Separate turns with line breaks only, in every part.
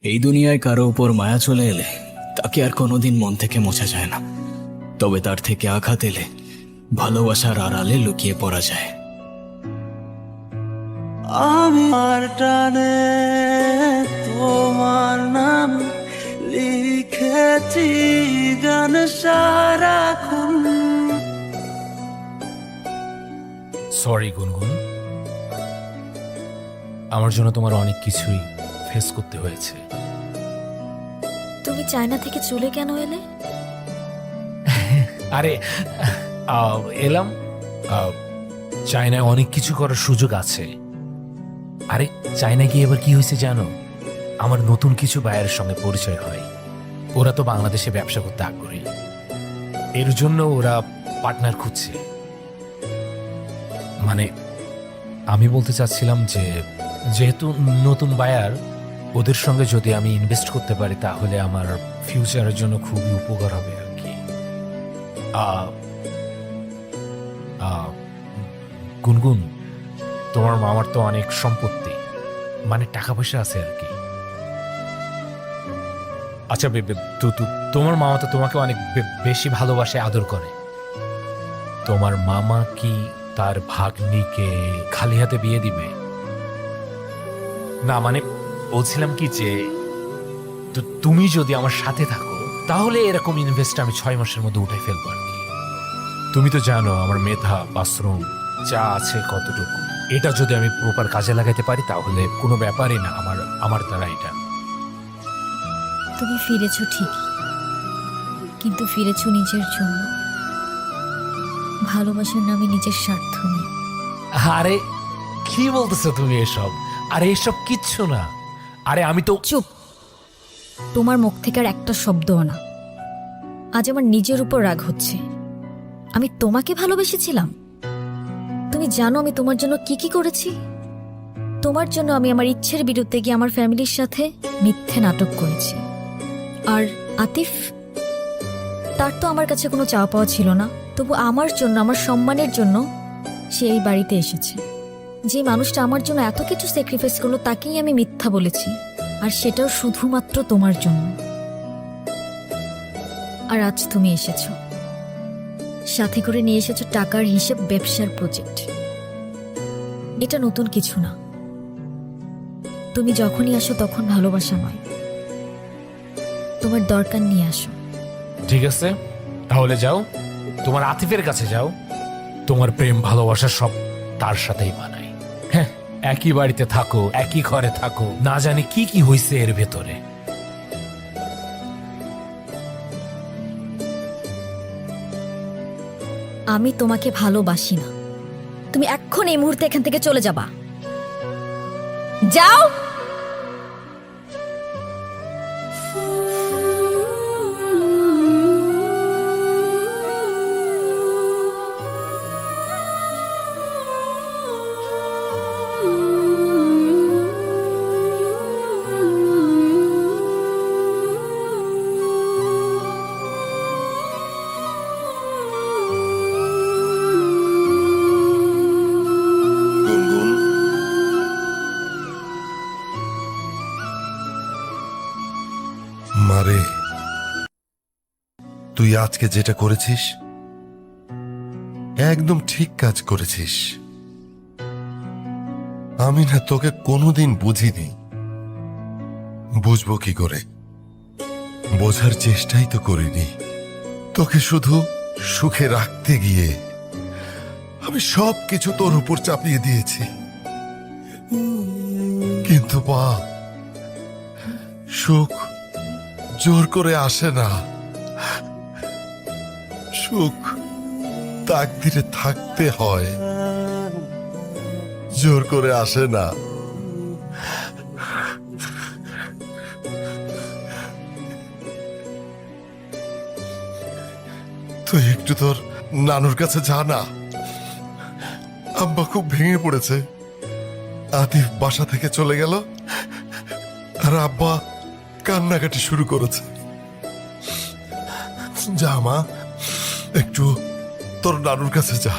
এই দুনিয়ায় কারো উপর মায়া চলে এলে তাকে আর কোনোদিন মন থেকে মোছা যায় না, তবে তার থেকে আঘাত এলে ভালোবাসার আড়ালে লুকিয়ে পড়া যায়।
আমি আর টানে তোমার নাম লিখেছি গান সারাক্ষণ।
সরি গুনগুন, আমার জন্য তোমার অনেক কিছুই ফেস করতে হয়েছে।
তুমি চায়না থেকে চলে কেন এলে?
আরে এলাম, চায়নায় অনেক কিছু করার সুযোগ আছে। আরে চায়নায় গিয়ে এবার কি হয়েছে জানো, আমার নতুন কিছু বায়ারের সঙ্গে পরিচয় হয়। ওরা তো বাংলাদেশে ব্যবসা করতে আগ্রহী, এর জন্য ওরা পার্টনার খুঁজছে। মানে আমি বলতে চাচ্ছিলাম যে যেহেতু নতুন বায়ার, ওদের সঙ্গে যদি আমি ইনভেস্ট করতে পারি তাহলে আমার ফিউচারের জন্য খুবই উপকার হবে আর কি। গুনগুন, তোমার মামার তো অনেক সম্পত্তি, মানে টাকা পয়সা আছে আর কি। আচ্ছা তোমার মামা তো তোমাকে অনেক বেশি ভালোবাসে, আদর করে। তোমার মামা কি তার ভাগ্নিকে খালি হাতে বিয়ে দিবে? না মানে বলছিলাম কি যে তুমি যদি আমার সাথে থাকো তাহলে এরকম ইনভেস্ট আমি 6 মাসের মধ্যে উঠে ফেলবো আর কি। তুমি তো জানো আমার মেধা বাথরুম যা আছে কতটুকু, এটা যদি আমি প্রপার কাজে লাগাতে পারি তাহলে কোনো ব্যাপারই না আমার দ্বারা এটা।
তুমি ফিরেছো ঠিকই, কিন্তু ফিরেছো নিজের জন্য, ভালোবাসার নামে নিজের স্বার্থ নেই।
আরে কি বলতেছো তুমি এসব? আরে এসব কিচ্ছু না। আরে আমি তো
চুপ, তোমার মুখ থেকে আর একটা শব্দও না। আজ আমার নিজের উপর রাগ হচ্ছে। আমি তোমাকে ভালোবেসেছিলাম? তুমি জানো আমি তোমার জন্য কি কি করেছি? তোমার জন্য আমি আমার ইচ্ছের বিরুদ্ধে গিয়ে আমার ফ্যামিলির সাথে মিথ্যে নাটক করেছি। আর আতিফ, তার তো আমার কাছে কোনো চাওয়া পাওয়া ছিল না, তবু আমার জন্য, আমার সম্মানের জন্য সে এই বাড়িতে এসেছে। যে মানুষটা আমার জন্য এত কিছু স্যাক্রিফাইস করলো তাকেই আমি মিথ্যা বলেছি, আর সেটাও শুধুমাত্র তোমার জন্য। আর আজ তুমি এসেছো, সাথে করে নিয়ে এসেছো টাকার হিসেব, ব্যবসার প্রজেক্ট। এটা নতুন কিছু না। তুমি যখনই আসো তখন ভালোবাসা নয়, তোমার দরকার নিয়ে আসো।
ঠিক আছে, তাহলে যাও, তোমার আতিফের কাছে যাও। তোমার প্রেম ভালোবাসা সব তার সাথেই মানায়। হ্যাঁ, একই বাড়িতে থাকো, একই ঘরে থাকো, না জানি কি কি হয়েছে এর ভেতরে।
আমি তোমাকে ভালোবাসি না। তুমি এখন এই মুহূর্তে এখান থেকে চলে যাবা। যাও।
গুনগুন,
মারে, তুই আজকে যেটা করেছিস একদম ঠিক কাজ করেছিস। আমি না তোকে কোনোদিন বুঝিনি, বুঝবো কি করে? বোঝার চেষ্টাই তো করিনি। তোকে শুধু সুখে রাখতে গিয়ে আমি সব কিছু তোর উপর চাপিয়ে দিয়েছি। কিন্তু মা, সুখ জোর করে আসে না। সুখ তাকদিরে থাকতে হয়, জোর করে আসে না। তুই একটু তোর নানুর কাছে যা না। আব্বা খুব ভেঙে পড়েছে। আতিফ বাসা থেকে চলে গেল আর আব্বা কান্নাকাটি শুরু করেছে। যা মা, একটু তোর নানুর কাছে যা।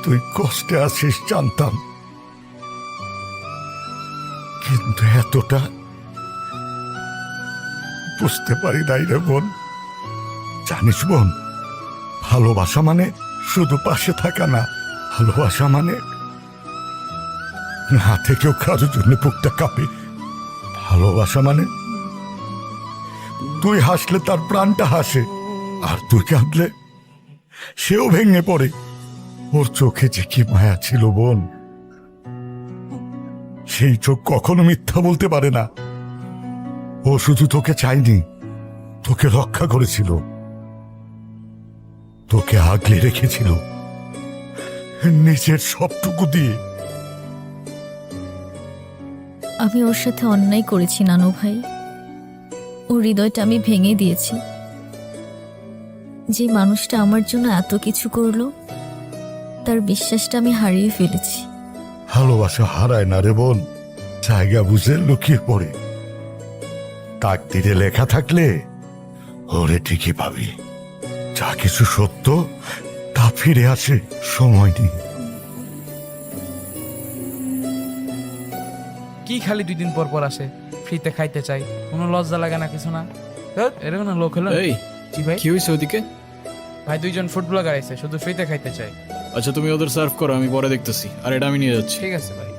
তুই কষ্টে আছিস জানতাম, কিন্তু এতটা বুঝতে পারি নাই রে বোন। জানিস বোন, ভালোবাসা মানে শুধু পাশে থাকা না, ভালোবাসা মানে না থেকেও কারোর জন্য বুকটা কাঁপে। ভালোবাসা মানে তুই হাসলে তার প্রাণটা হাসে, আর তুই কাঁদলে সেও ভেঙে পড়ে। ওর চোখে যে কি মায়া ছিল বোন, সেই চোখ কখনো মিথ্যা বলতে পারে না। ও শুধু তোকে চায়নি, তোকে রক্ষা করেছিল, তোকে আগলে রেখেছিল নিজের সবটুকু দিয়ে।
আমি ওর সাথে অন্যায় করেছি নানু ভাই। ওর হৃদয়টা আমি ভেঙে দিয়েছি। যে মানুষটা আমার জন্য এত কিছু করলো, তার বিশ্বাসটা আমি হারিয়ে ফেলেছি।
ভালোবাসা হারায় না রে বোন, জায়গা বুঝে লুকিয়ে পড়ে। তাকদিরে লেখা থাকলে ওরে ঠিকই পাবি। যা কিছু সত্য তা ফিরে আসে, সময় নিয়ে।
কি খালি 2 দিন পর পর আসে, ফ্রিতে খাইতে চাই, কোনো লজ্জা লাগে না কিছু না? ধুর, এরকম না লোক হলো।
এই
জি ভাই,
কি হয়েছে ওদিকে?
ভাই 2 জন ফুড ব্লগার আইছে, শুধু ফ্রিতে খাইতে চাই।
আচ্ছা তুমি ওদের সার্ভ করো, আমি পরে দেখতেছি। আর এটা আমি নিয়ে যাচ্ছি।
ঠিক আছে ভাই।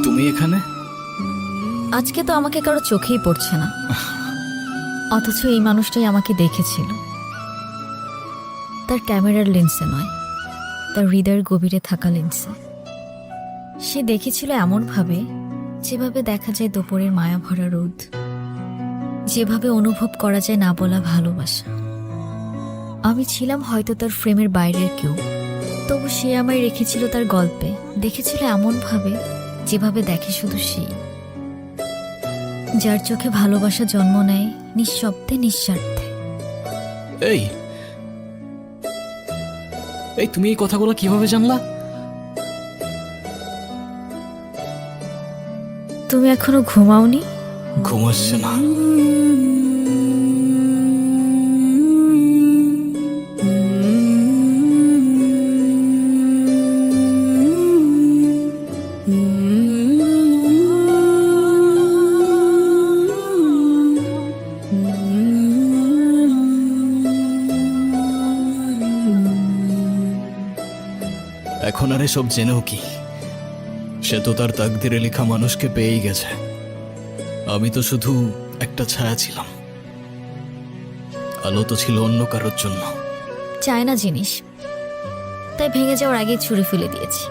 তুমি এখানে?
আজকে তো আমাকে কারো চোখেই পড়ছে না, অথচ এই মানুষটাই আমাকে দেখেছিল। তার ক্যামেরার লেন্সে নয়, তার হৃদয়ের গভীরে থাকা লেন্সে। সে দেখেছিল এমনভাবে যেভাবে দেখা যায় দুপুরের মায়া ভরা রোদ, যেভাবে অনুভব করা যায় না বলা ভালোবাসা। আমি ছিলাম হয়তো তার ফ্রেমের বাইরের কেউ, তবু সে আমায় রেখেছিল তার গল্পে। দেখেছিল এমনভাবে যেভাবে দেখে শুধু সেই, যার চোখে ভালোবাসা জন্ম নেয় নিঃশব্দে, নিঃস্বার্থে।
এই এই তুমি এই কথাগুলো কিভাবে জানলা?
তুমি এখনো ঘুমাওনি?
ঘুম আসছে না। এখন আর এসব জেনেও কি? সে তো তার তাকদিরে লেখা মানুষকে পেয়েই গেছে। আমি তো শুধু একটা ছায়া ছিলাম, আলো তো ছিল অন্য কারোর জন্য।
চায় না জিনিস, তাই ভেঙে যাওয়ার আগেই ছুঁড়ে ফেলে দিয়েছি।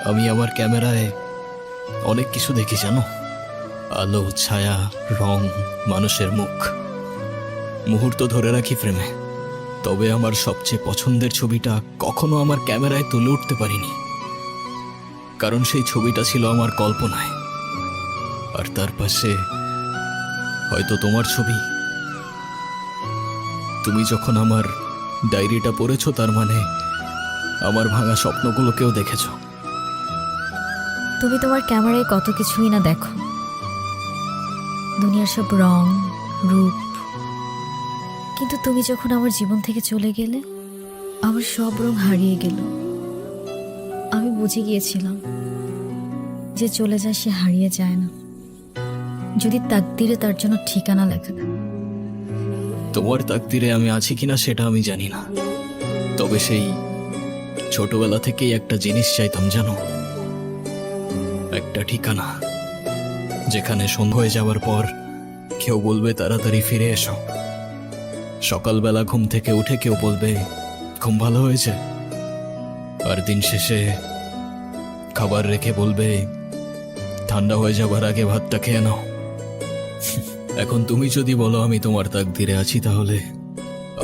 আমি আমার ক্যামেরায় অনেক কিছু দেখি জানো, আলো, ছায়া, রং, মানুষের মুখ। মুহূর্ত ধরে রাখি ফ্রেমে, তবে আমার সবচেয়ে পছন্দের ছবিটা কখনো আমার ক্যামেরায় তুলে উঠতে পারিনি, কারণ সেই ছবিটা ছিল আমার কল্পনায়। আর তার পাশে হয়তো তোমার ছবি। তুমি যখন আমার ডায়েরিটা পড়েছো, তার মানে আমার ভাঙা স্বপ্নগুলোকেও দেখেছো।
তুমি তোমার ক্যামেরায় কত কিছুই না দেখো, দুনিয়ার সব রং, রূপ। কিন্তু তুমি যখন আমার জীবন থেকে চলে গেলে, আমার সব রং হারিয়ে গেল। আমি বুঝে গিয়েছিলাম যে চলে যায় সে হারিয়ে যায় না, যদি তাকদিরে তার জন্য ঠিকানা লেখা থাকে।
তোমার তাকদিরে আমি আছি কিনা সেটা আমি জানি না, তবে সেই ছোটবেলা থেকেই একটা জিনিস চাইতাম জানো, একটা ঠিকানা, যেখানে সন্ধ্যা হয়ে যাওয়ার পর কেউ বলবে তাড়াতাড়ি ফিরে এসো। সকালবেলা ঘুম থেকে উঠে কেউ বলবে ঘুম ভালো হয়েছে, আর দিন শেষে খাবার রেখে বলবে ঠান্ডা হয়ে যাবার আগে ভাতটা খেয়ে নাও। এখন তুমি যদি বলো আমি তোমার তাকদিরে আছি, তাহলে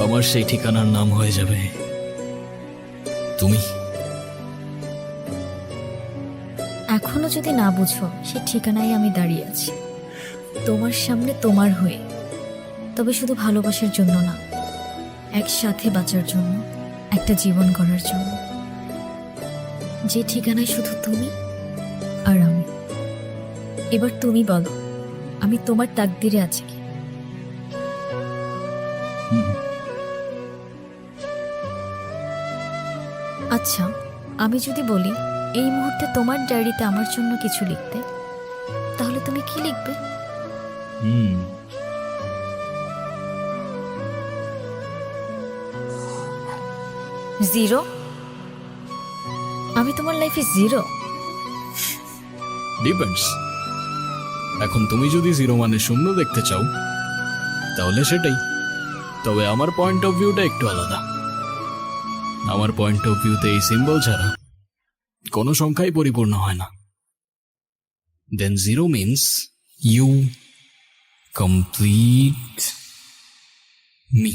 আমার সেই ঠিকানার নাম হয়ে যাবে তুমি।
এখনো যদি না বুঝো সেই ঠিকানায় আমি দাঁড়িয়ে আছি, তোমার সামনে, তোমার হয়ে। তবে শুধু ভালোবাসার জন্য না, একসাথে বাঁচার জন্য, একটা জীবন গড়ার জন্য। যে ঠিকানায় শুধু তুমি আর আমি। এবার তুমি বলো, আমি তোমার তাকদিরে আছি কি? আচ্ছা, আমি যদি বলি এই মুহূর্তে তোমার ডায়েরিতে আমার জন্য কিছু লিখতে, তাহলে তুমি কি লিখবে?
হুম,
0? আমি তোমার লাইফে 0?
ডিপেন্ডস। এখন তুমি যদি 0 মানে শূন্য দেখতে চাও তাহলে সেটাই। তবে আমার পয়েন্ট অফ ভিউটা একটু আলাদা। আমার পয়েন্ট অফ ভিউতে এই সিম্বল ছাড়া কোনো সংখ্যাই পরিপূর্ণ হয় না। দেন 0 মিন্স ইউ কমপ্লিট মি।